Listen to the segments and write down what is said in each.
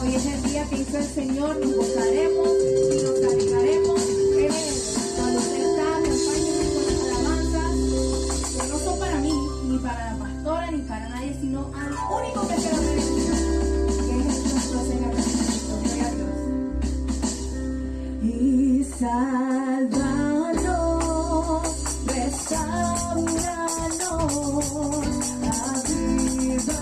Hoy es el día que hizo el Señor, nos gozaremos y nos alegraremos en Él. Cuando usted está, acompáñenos con las alabanzas, que no son para mí, ni para la pastora, ni para nadie, sino al único que se lo merece, que es nuestro Señor Jesucristo. Gloria a Dios. Y sálvanos, restauranos, avívanos.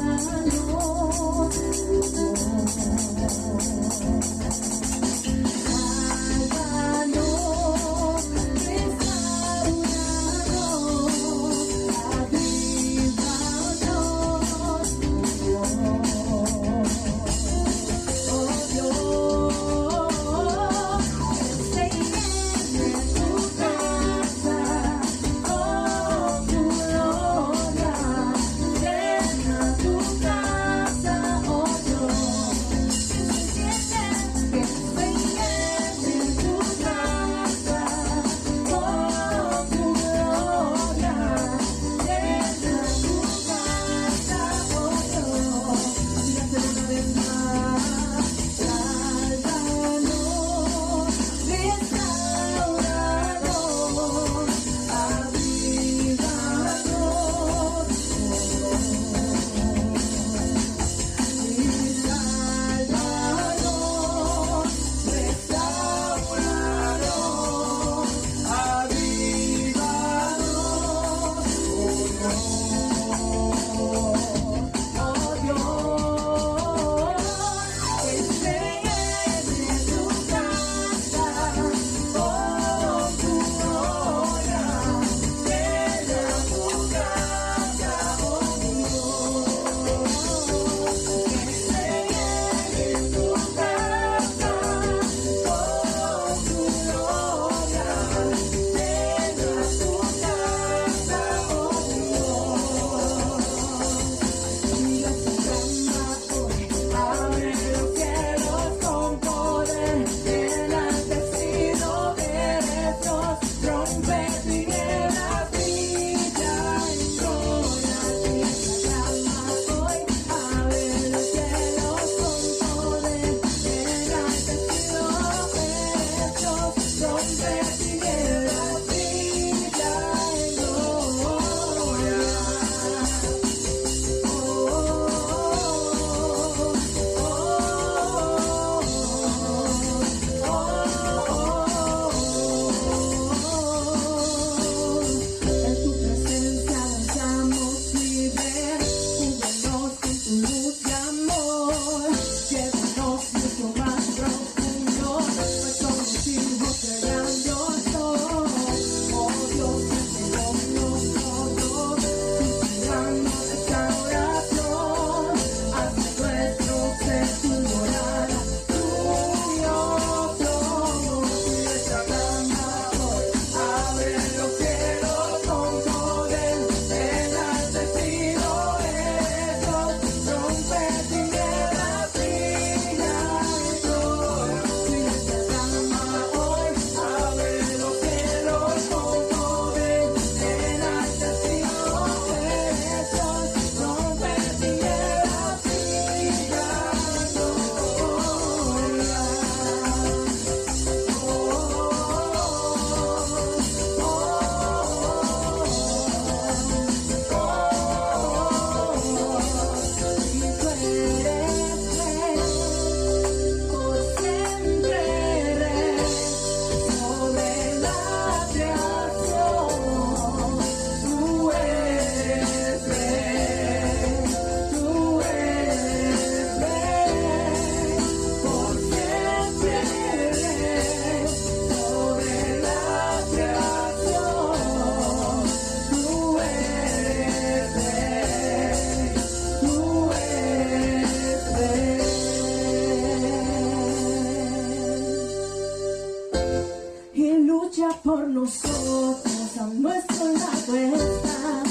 Por nosotros a nuestro lado está,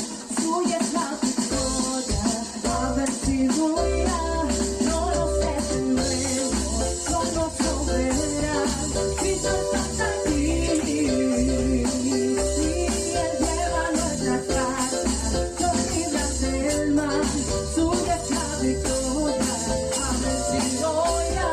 suya es la victoria, a vencido ya, no nos detendremos, somos soberanos, Cristo está aquí, y Él lleva nuestra carga, nos libra del mal, suya es la victoria, a vencido ya.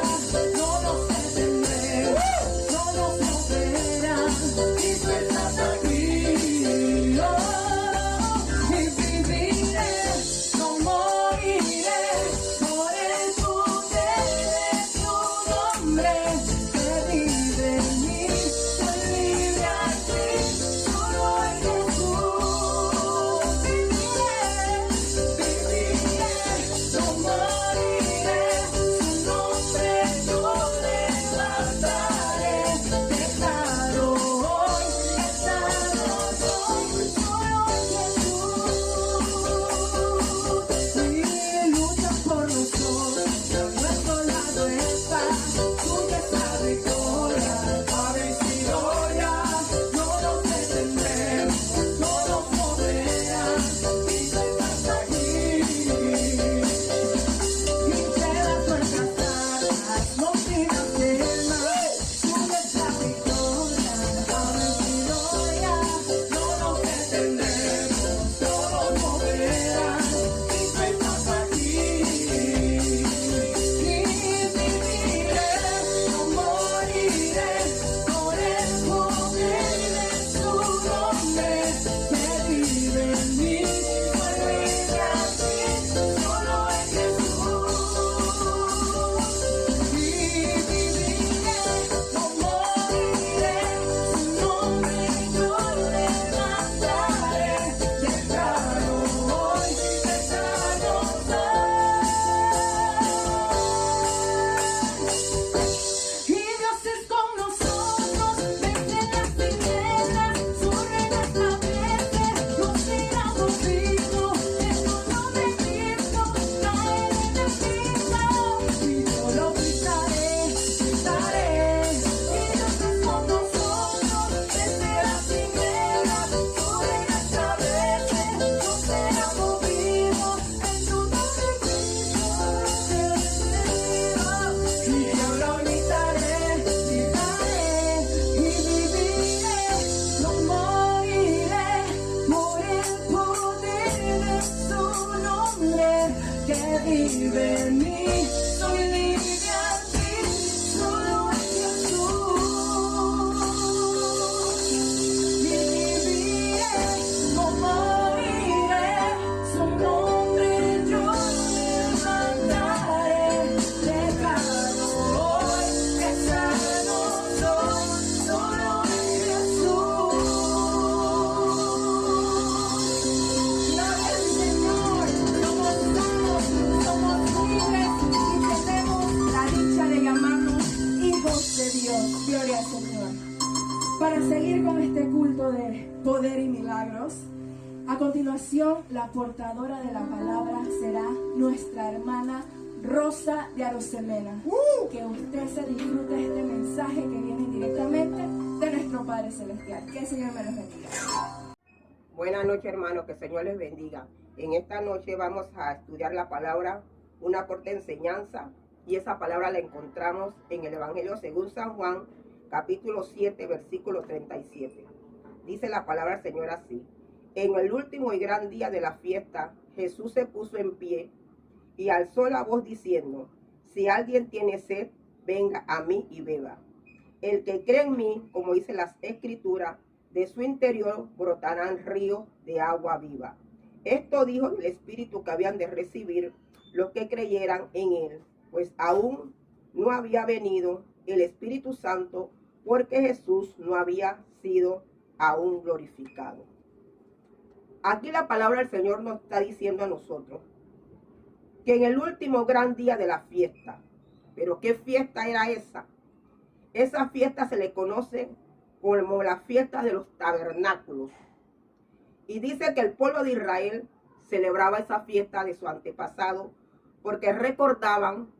que vive en mí. Soy libre en ti, solo en Jesús. Viviré, no moriré, su nombre yo levantaré. Declaro hoy que sano soy, solo en Jesús. Gloria al Señor, somos sanos, somos libres y tenemos la dicha de llamarnos hijos de Dios. Gloria al Señor. Para seguir con este culto de poder y milagros, a continuación la portadora de la palabra será nuestra hermana Rosa de Arosemena. Que usted se disfrute de este mensaje que viene directamente de nuestro Padre Celestial. Que el Señor me los bendiga. Buenas noches, hermanos, que el Señor les bendiga. En esta noche vamos a estudiar la palabra, una corta enseñanza, y esa palabra la encontramos en el Evangelio según San Juan, capítulo 7, versículo 37. Dice la palabra del Señor así: en el último y gran día de la fiesta, Jesús se puso en pie y alzó la voz diciendo: si alguien tiene sed, venga a mí y beba. El que cree en mí, como dice las Escrituras, de su interior brotarán ríos de agua viva. Esto dijo el Espíritu que habían de recibir los que creyeran en él, pues aún no había venido el Espíritu Santo, porque Jesús no había sido aún glorificado. Aquí la palabra del Señor nos está diciendo a nosotros que en el último gran día de la fiesta, ¿pero qué fiesta era esa? Esa fiesta se le conoce como la fiesta de los tabernáculos. Y dice que el pueblo de Israel celebraba esa fiesta de su antepasado porque recordaban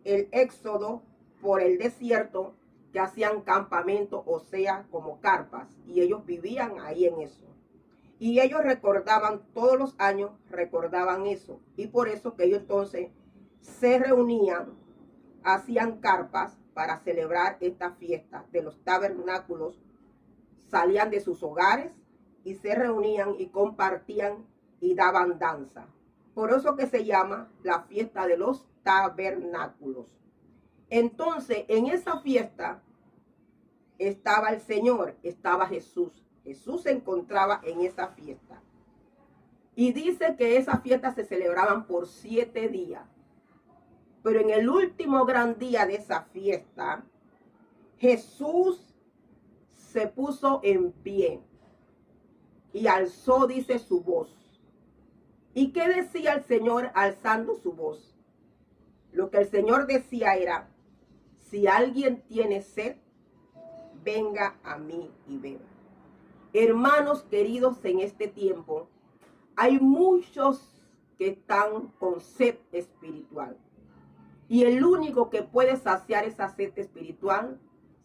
el éxodo por el desierto, que hacían campamento, o sea, como carpas, y ellos vivían ahí en eso. Y ellos recordaban, todos los años recordaban eso, y por eso que ellos entonces se reunían, hacían carpas para celebrar esta fiesta de los tabernáculos. Salían de sus hogares y se reunían y compartían y daban danza. Por eso que se llama la fiesta de los tabernáculos. Entonces, en esa fiesta estaba el Señor, estaba Jesús. Jesús se encontraba en esa fiesta. Y dice que esas fiestas se celebraban por 7 días. Pero en el último gran día de esa fiesta, Jesús se puso en pie y alzó, dice, su voz. ¿Y qué decía el Señor alzando su voz? Lo que el Señor decía era: si alguien tiene sed, venga a mí y beba. Hermanos queridos, en este tiempo hay muchos que están con sed espiritual. Y el único que puede saciar esa sed espiritual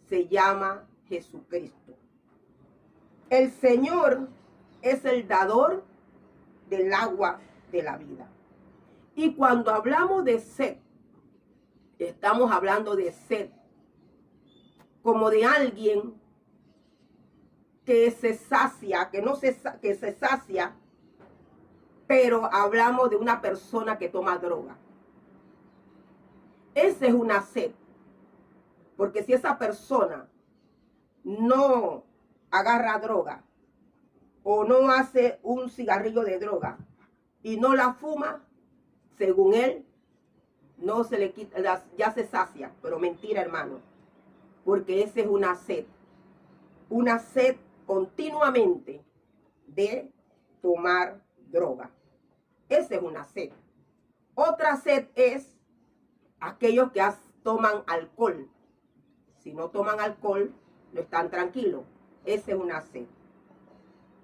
se llama Jesucristo. El Señor es el dador del agua de la vida. Y cuando hablamos de sed, estamos hablando de sed como de alguien que se sacia, que se sacia, pero hablamos de una persona que toma droga. Esa es una sed, porque si esa persona no agarra droga o no hace un cigarrillo de droga y no la fuma, según él, no se le quita, ya se sacia. Pero mentira, hermano, porque esa es una sed continuamente de tomar droga. Esa es una sed. Otra sed es aquellos que toman alcohol. Si no toman alcohol, no están tranquilos. Esa es una sed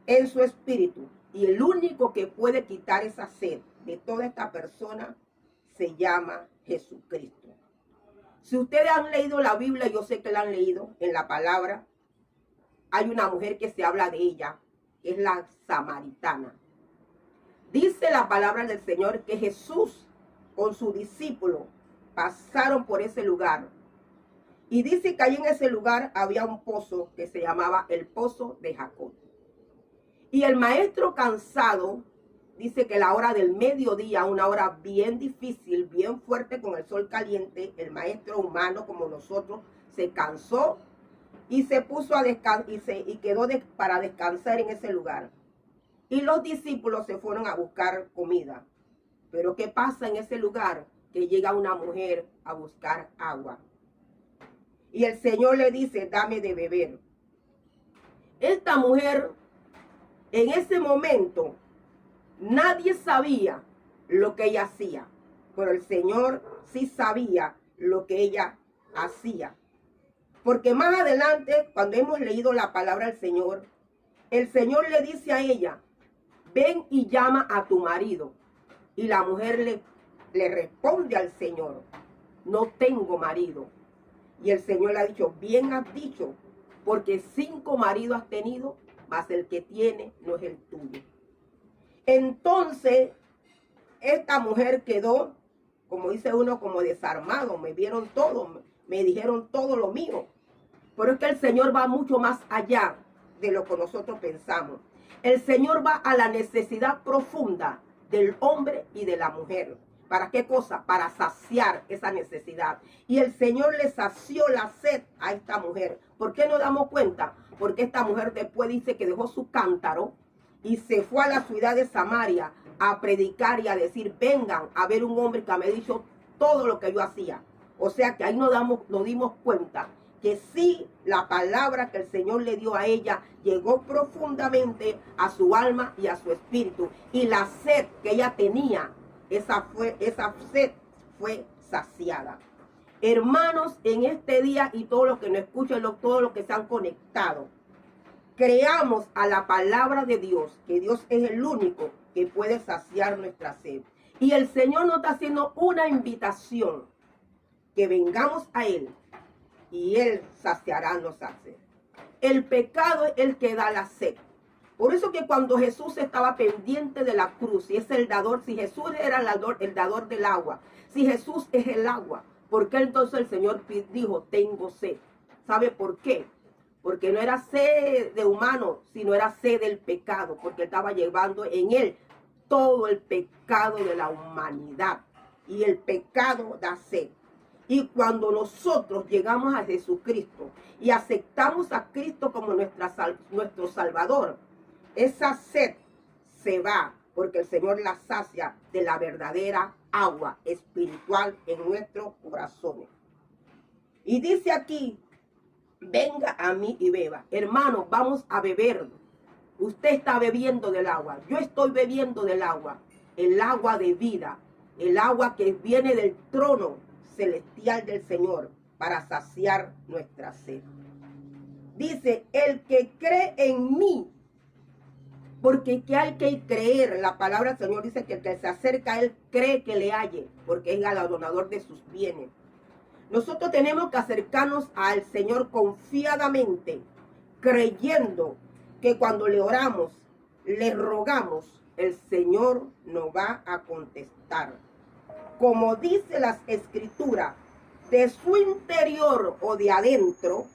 en su espíritu. Y el único que puede quitar esa sed de toda esta persona se llama Jesucristo. Si ustedes han leído la Biblia, yo sé que la han leído en la palabra, hay una mujer que se habla de ella, que es la samaritana. Dice la palabra del Señor que Jesús con sus discípulos pasaron por ese lugar. Y dice que ahí en ese lugar había un pozo que se llamaba el pozo de Jacob. Y el maestro cansado dice que la hora del mediodía, una hora bien difícil, bien fuerte con el sol caliente, el maestro humano como nosotros se cansó y se puso a descansar y quedó para descansar en ese lugar. Y los discípulos se fueron a buscar comida. Pero ¿qué pasa en ese lugar? Que llega una mujer a buscar agua. Y el Señor le dice, dame de beber. Esta mujer, en ese momento, nadie sabía lo que ella hacía, pero el Señor sí sabía lo que ella hacía. Porque más adelante, cuando hemos leído la palabra del Señor, el Señor le dice a ella, ven y llama a tu marido. Y la mujer le responde al Señor, no tengo marido. Y el Señor le ha dicho, bien has dicho, porque 5 maridos has tenido, mas el que tiene no es el tuyo. Entonces, esta mujer quedó, como dice uno, como desarmado. Me vieron todo, me dijeron todo lo mío. Pero es que el Señor va mucho más allá de lo que nosotros pensamos. El Señor va a la necesidad profunda del hombre y de la mujer. ¿Para qué cosa? Para saciar esa necesidad. Y el Señor le sació la sed a esta mujer. ¿Por qué nos damos cuenta? Porque esta mujer después dice que dejó su cántaro y se fue a la ciudad de Samaria a predicar y a decir, vengan a ver un hombre que me ha dicho todo lo que yo hacía. O sea que ahí nos dimos cuenta que sí, la palabra que el Señor le dio a ella llegó profundamente a su alma y a su espíritu. Y la sed que ella tenía, esa sed fue saciada. Hermanos, en este día y todos los que nos escuchan, todos los que se han conectado, creamos a la palabra de Dios, que Dios es el único que puede saciar nuestra sed. Y el Señor nos está haciendo una invitación, que vengamos a Él y Él saciará nuestra sed. El pecado es el que da la sed. Por eso que cuando Jesús estaba pendiente de la cruz, y es el dador, si Jesús era el dador del agua, si Jesús es el agua, ¿por qué entonces el Señor dijo, tengo sed? ¿Sabe por qué? Porque no era sed de humano, sino era sed del pecado, porque estaba llevando en Él todo el pecado de la humanidad. Y el pecado da sed. Y cuando nosotros llegamos a Jesucristo y aceptamos a Cristo como nuestro Salvador, esa sed se va, porque el Señor la sacia de la verdadera agua espiritual en nuestros corazones. Y dice aquí, venga a mí y beba. Hermanos, vamos a beber. Usted está bebiendo del agua. Yo estoy bebiendo del agua. El agua de vida. El agua que viene del trono celestial del Señor para saciar nuestra sed. Dice, el que cree en mí, porque que hay que creer, la palabra del Señor dice que el que se acerca a Él cree que le halle, porque es galardonador de sus bienes. Nosotros tenemos que acercarnos al Señor confiadamente, creyendo que cuando le oramos, le rogamos, el Señor nos va a contestar. Como dice las Escrituras, de su interior o de adentro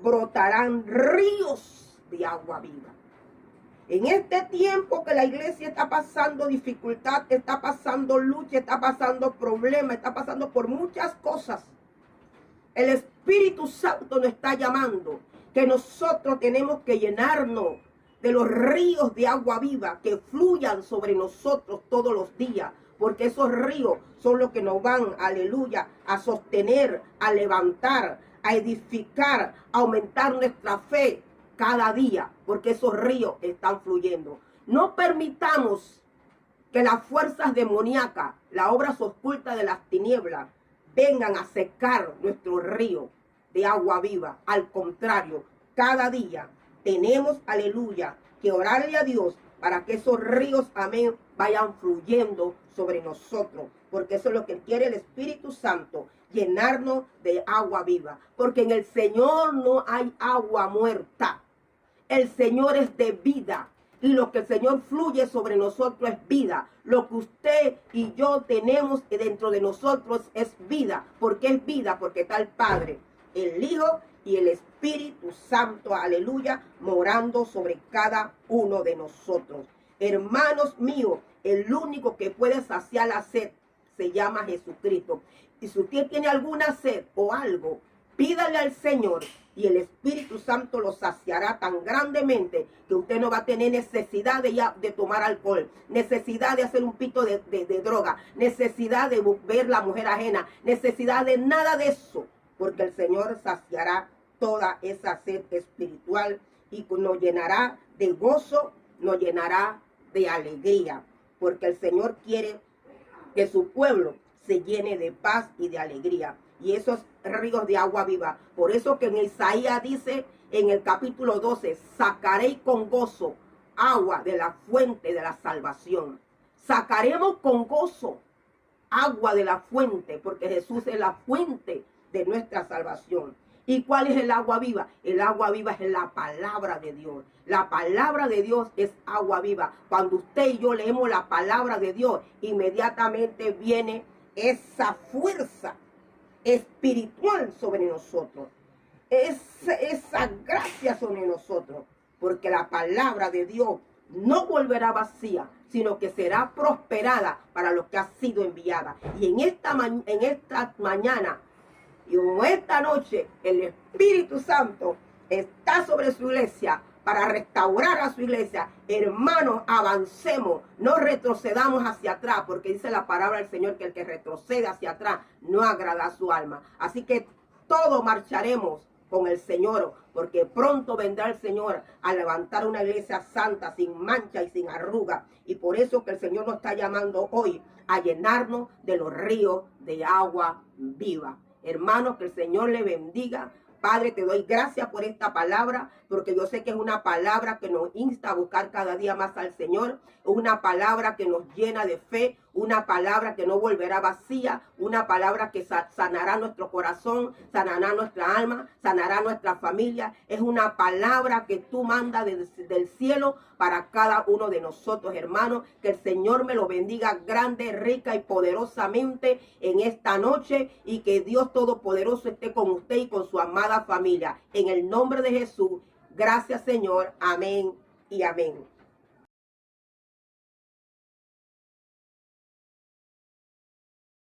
brotarán ríos de agua viva. En este tiempo que la iglesia está pasando dificultad, está pasando lucha, está pasando problemas, está pasando por muchas cosas, el Espíritu Santo nos está llamando que nosotros tenemos que llenarnos de los ríos de agua viva que fluyan sobre nosotros todos los días. Porque esos ríos son los que nos van, aleluya, a sostener, a levantar, a edificar, a aumentar nuestra fe cada día. Porque esos ríos están fluyendo. No permitamos que las fuerzas demoníacas, las obras ocultas de las tinieblas, vengan a secar nuestro río de agua viva. Al contrario, cada día tenemos, aleluya, que orarle a Dios para que esos ríos, amén, vayan fluyendo sobre nosotros. Porque eso es lo que quiere el Espíritu Santo, llenarnos de agua viva. Porque en el Señor no hay agua muerta. El Señor es de vida. Y lo que el Señor fluye sobre nosotros es vida. Lo que usted y yo tenemos dentro de nosotros es vida. ¿Por qué es vida? Porque está el Padre, el Hijo y el Espíritu Santo, aleluya, morando sobre cada uno de nosotros. Hermanos míos, el único que puede saciar la sed se llama Jesucristo. Y si usted tiene alguna sed o algo, pídale al Señor y el Espíritu Santo lo saciará tan grandemente que usted no va a tener necesidad de tomar alcohol, necesidad de hacer un pito de droga, necesidad de ver la mujer ajena, necesidad de nada de eso, porque el Señor saciará toda esa sed espiritual y nos llenará de gozo, nos llenará de alegría, porque el Señor quiere que su pueblo se llene de paz y de alegría. Y esos ríos de agua viva. Por eso que en Isaías dice en el capítulo 12, sacaréis con gozo agua de la fuente de la salvación. Sacaremos con gozo agua de la fuente, porque Jesús es la fuente de nuestra salvación. ¿Y cuál es el agua viva? El agua viva es la palabra de Dios. La palabra de Dios es agua viva. Cuando usted y yo leemos la palabra de Dios, inmediatamente viene esa fuerza espiritual sobre nosotros. Esa gracia sobre nosotros. Porque la palabra de Dios no volverá vacía, sino que será prosperada para los que ha sido enviada. Y en esta mañana y como esta noche el Espíritu Santo está sobre su iglesia para restaurar a su iglesia. Hermanos, avancemos, no retrocedamos hacia atrás, porque dice la palabra del Señor que el que retrocede hacia atrás no agrada a su alma. Así que todos marcharemos con el Señor, porque pronto vendrá el Señor a levantar una iglesia santa, sin mancha y sin arruga. Y por eso que el Señor nos está llamando hoy a llenarnos de los ríos de agua viva. Hermanos, que el Señor le bendiga. Padre, te doy gracias por esta palabra, porque yo sé que es una palabra que nos insta a buscar cada día más al Señor, una palabra que nos llena de fe, una palabra que no volverá vacía, una palabra que sanará nuestro corazón, sanará nuestra alma, sanará nuestra familia. Es una palabra que tú mandas del cielo para cada uno de nosotros, hermanos. Que el Señor me lo bendiga grande, rica y poderosamente en esta noche, y que Dios Todopoderoso esté con usted y con su amada familia. En el nombre de Jesús, gracias Señor, amén y amén.